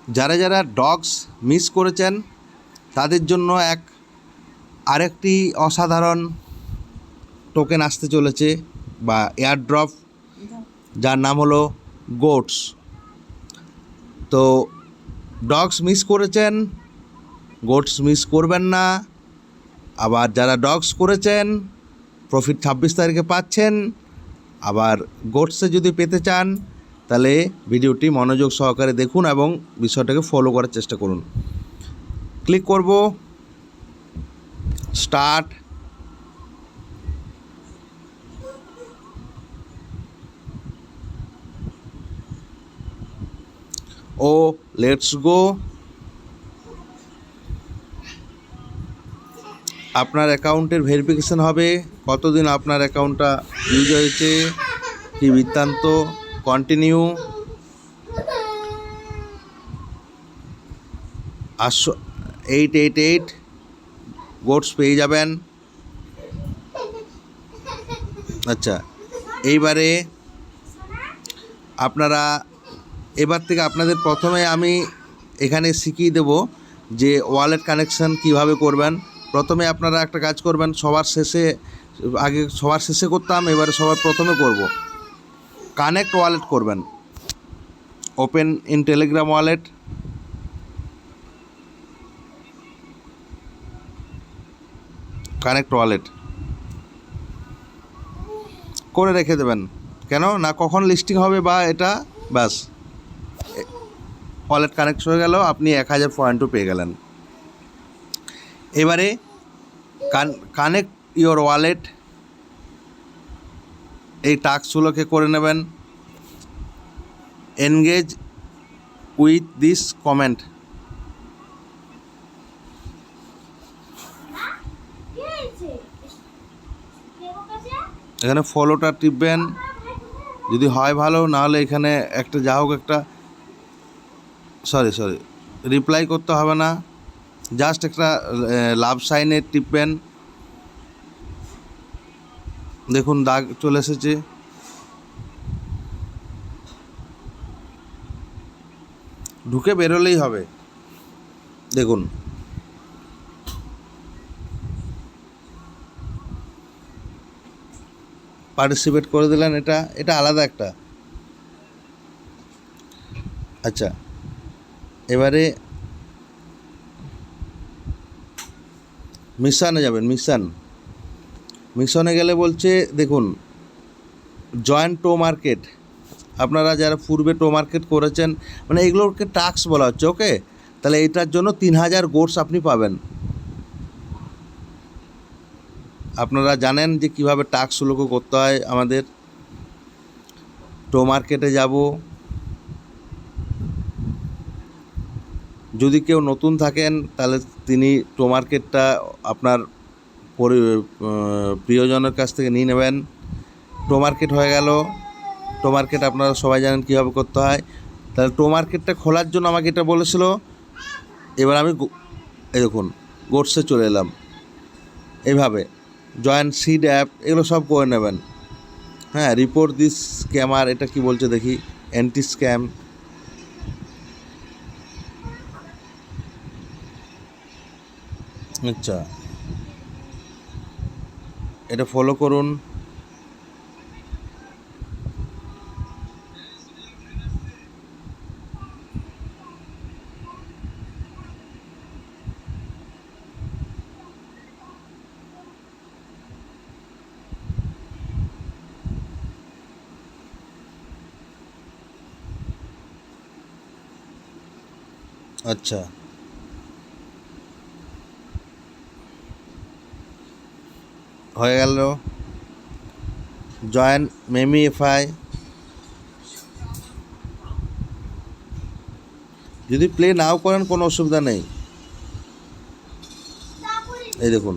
যারা যারা dogs miss করেছেন তাদের জন্য আরেকটি অসাধারণ টোকেন আসতে চলেছে বা এয়ারড্রপ, যার নাম হলো গোটস। তো ডগস মিস করেছেন, গোটস মিস করবেন না। আবার যারা ডগস করেছেন প্রফিট 26 তারিখে পাচ্ছেন। আবার গোটসে যদি পেতে চান তাহলে ভিডিওটি মনোযোগ সহকারে দেখুন এবং বিষয়টাকে ফলো করার চেষ্টা করুন। ক্লিক করব স্টার্ট। O let's go. আপনার অ্যাকাউন্টের ভেরিফিকেশন হবে, কতদিন আপনার অ্যাকাউন্টটা ইউজ হয়েছে, কী বৃত্তান্ত। কন্টিনিউ। 888 গোটস পেয়ে যাবেন। আচ্ছা, এইবারে আপনারা এবার থেকে আপনাদের প্রথমে আমি এখানে শিখিয়ে দেব যে ওয়ালেট কানেকশান কিভাবে করবেন। প্রথমে আপনারা একটা কাজ করবেন, আগে সবার শেষে করতাম, এবারে সবার প্রথমে করব। কানেক্ট ওয়ালেট করবেন। Open in Telegram wallet. Connect wallet করে রেখে দেবেন। কেন না, কখন লিস্টিং হবে বা এটা, ব্যাস ওয়ালেট কানেক্ট হয়ে গেল, আপনি 1000 পয়েন্টও পেয়ে গেলেন। এবারে কানেক্ট ইওর ওয়ালেট, এই টাস্কগুলোকে করে নেবেন। Engage with this comment. এখানে ফলোটা টিপবেন, যদি হয় ভালো, নাহলে এখানে একটা যা হোক একটা সরি রিপ্লাই করতে হবে না, জাস্ট একটা লাভ সাইনে টিপবেন। দেখুন দাগ চলে এসেছে। ঢুকে বেরোলেই হবে। দেখুন পার্টিসিপেট করে দিলেন, এটা আলাদা একটা। আচ্ছা, এবারে মিশনে যাবেন। মিশনে গেলে বলছে দেখুন জয়েন টো মার্কেট। আপনারা যারা পূর্বে টো মার্কেট করেছেন, মানে এগুলোকে টাস্ক বলা হচ্ছে, ওকে। তাহলে এইটার জন্য 3000 গোটস আপনি পাবেন। আপনারা জানেন যে কীভাবে টাস্কগুলোকে করতে হয়। আমাদের টো মার্কেটে যাব। যদি কেউ নতুন থাকেন তাহলে তিনি টো মার্কেটটা আপনার প্রিয়জনের কাছ থেকে নিয়ে নেবেন। টো মার্কেট হয়ে গেল। টো মার্কেট আপনারা সবাই জানেন কীভাবে করতে হয়। তাহলে টো মার্কেটটা খোলার জন্য আমাকে এটা বলেছিল। এবার আমি এই দেখুন গোটসে চলে এলাম। এইভাবে জয়েন সিড অ্যাপ, এগুলো সব করে নেবেন। হ্যাঁ, রিপোর্ট দিস স্ক্যামার, এটা কি বলছে দেখি। Anti scam. আচ্ছা, এটা ফলো করুন। আচ্ছা, হয়ে গেল। জয়েন মেমিফাই। যদি প্লে নাও করেন কোনো অসুবিধা নেই। এই দেখুন,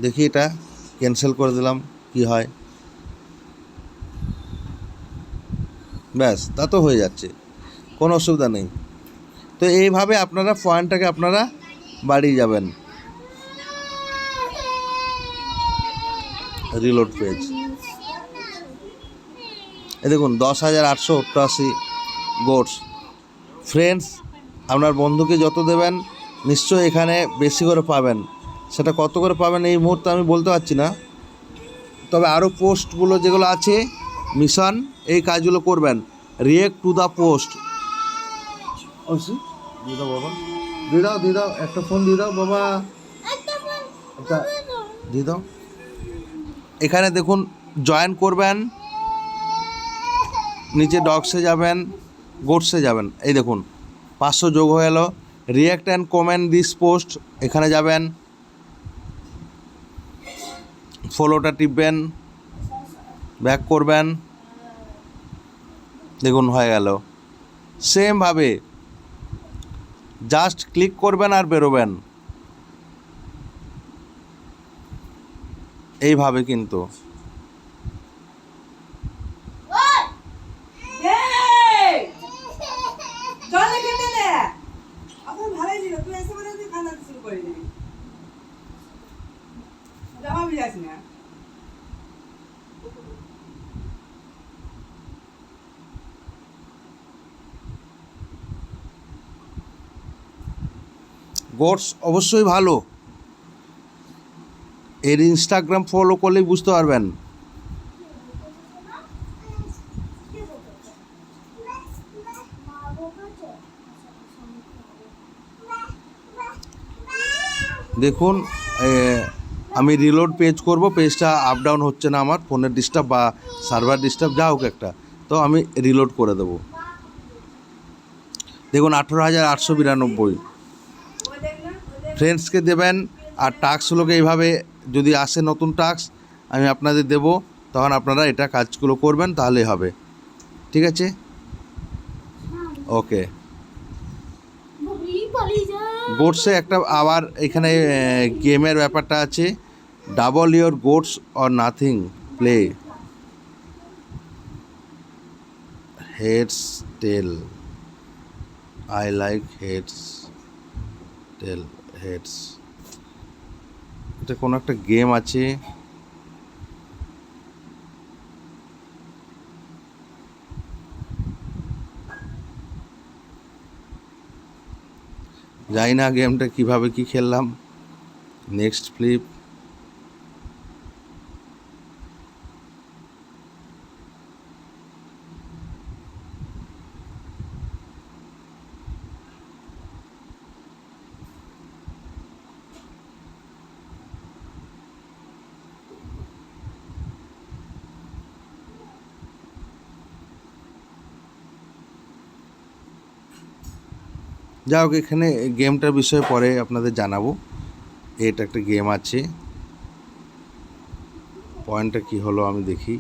দেখি এটা ক্যান্সেল করে দিলাম কি হয়। ব্যাস, তা তো হয়ে যাচ্ছে, কোনো অসুবিধা নেই। তো এইভাবে আপনারা পয়েন্টটাকে আপনারা বাড়িয়ে যাবেন। রিলোড পেজ, এই দেখুন 10,888 গোটস। ফ্রেন্ডস, আপনার বন্ধুকে যত দেবেন নিশ্চয়ই এখানে বেশি করে পাবেন। সেটা কত করে পাবেন এই মুহূর্তে আমি বলতে পারছি না, তবে আরও পোস্টগুলো যেগুলো আছে মিশন, এই কাজগুলো করবেন। React to the post. দিয়ে দাও বাবা, দিয়ে দাও একটা ফোন দিয়ে দাও বাবা, একটা দিয়ে দাও। এখানে দেখুন জয়েন করবেন, নিচে ডগসে যাবেন, গোটসে যাবেন, এই দেখুন 500 যোগ হয়ে গেল। React and comment this post, এখানে যাবেন, ফলোটা টিপবেন, ব্যাক করবেন, দেখুন হয়ে গেল। সেমভাবে জাস্ট ক্লিক করবেন আর বেরোবেন, এইভাবে কিন্তু। গোটস অবশ্যই ভালো, এর ইনস্টাগ্রাম ফলো করলেই বুঝতে পারবেন। দেখুন আমি রিলোড পেজ করব, পেজটা আপ ডাউন হচ্ছে না, আমার ফোনের ডিস্টার্ব বা সার্ভার ডিস্টার্ব যা হোক একটা, তো আমি রিলোড করে দেবো। দেখুন 18,892 ফ্রেন্ডসকে দেবেন। আর টাস্কগুলোকে এইভাবে যদি আসে নতুন টাস্ক আমি আপনাদের দেব, তখন আপনারা এটা কাজগুলো করবেন, তাহলেই হবে। ঠিক আছে, ওকে। গোটসে একটা আবার এখানে গেমের ব্যাপারটা আছে, double your goats or nothing play, heads tail, I like heads tail heads. এটা কোনো একটা গেম আছে, জানি না গেমটা কিভাবে কি খেললাম। নেক্সট ফ্লিপ, যা হোক এখানে গেমটার বিষয়ে পরে আপনাদের জানাবো। এটা একটা গেম আছে, পয়েন্টটা কি হলো আমি দেখি।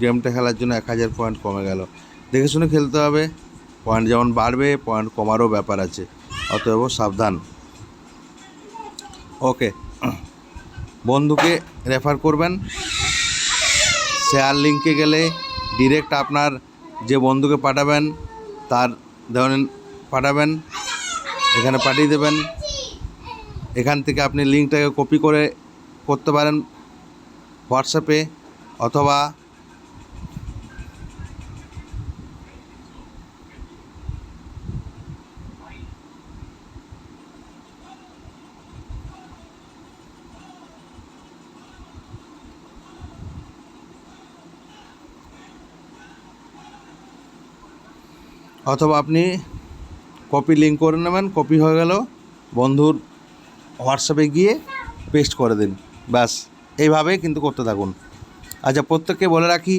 গেমটা খেলার জন্য 1,000 পয়েন্ট কমে গেল। দেখে শুনে খেলতে হবে, পয়েন্ট যেমন বাড়বে পয়েন্ট কমারও ব্যাপার আছে, অতএব সাবধান। ওকে, বন্ধুকে রেফার করবেন, শেয়ার লিঙ্কে গেলে ডিরেক্ট আপনার যে বন্ধুকে পাঠাবেন তার ধরেন পাঠাবেন, এখানে পাঠিয়ে দেবেন। এখান থেকে আপনি লিঙ্কটাকে কপি করে করতে পারেন হোয়াটসঅ্যাপে, অথবা আপনি কপি লিঙ্ক করে নেবেন, কপি হয়ে গেল, বন্ধুর হোয়াটসঅ্যাপে গিয়ে পেস্ট করে দিন, ব্যাস। এইভাবেই কিন্তু করতে থাকুন। আচ্ছা, প্রত্যেককে বলে রাখি,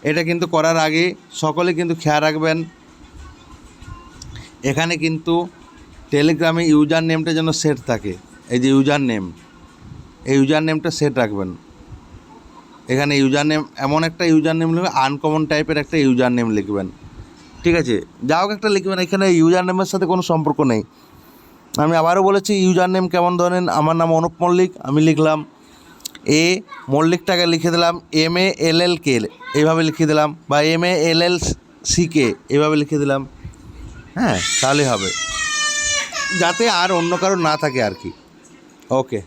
এটা কিন্তু করার আগে সকলে কিন্তু খেয়াল রাখবেন, এখানে কিন্তু টেলিগ্রামে ইউজার নেমটা যেন সেট থাকে। এই যে ইউজার নেম, এই ইউজার নেমটা সেট রাখবেন। এখানে ইউজার নেম এমন একটা ইউজার নেম লিখবেন, আনকমন টাইপের একটা ইউজার নেম লিখবেন, ঠিক আছে? যা হোক একটা লিখবেন, এখানে ইউজার নেমের সাথে কোনো সম্পর্ক নেই। আমি আবারও বলেছি, ইউজার নেম কেমন ধরেন, আমার নাম অনুপ মল্লিক, আমি লিখলাম। এ মল্লিকটাকে লিখে দিলাম MALLK এইভাবে লিখে দিলাম, বা MALLCK এইভাবে লিখে দিলাম। হ্যাঁ, তাহলে হবে, যাতে আর অন্য কারো না থাকে আর কি। ওকে।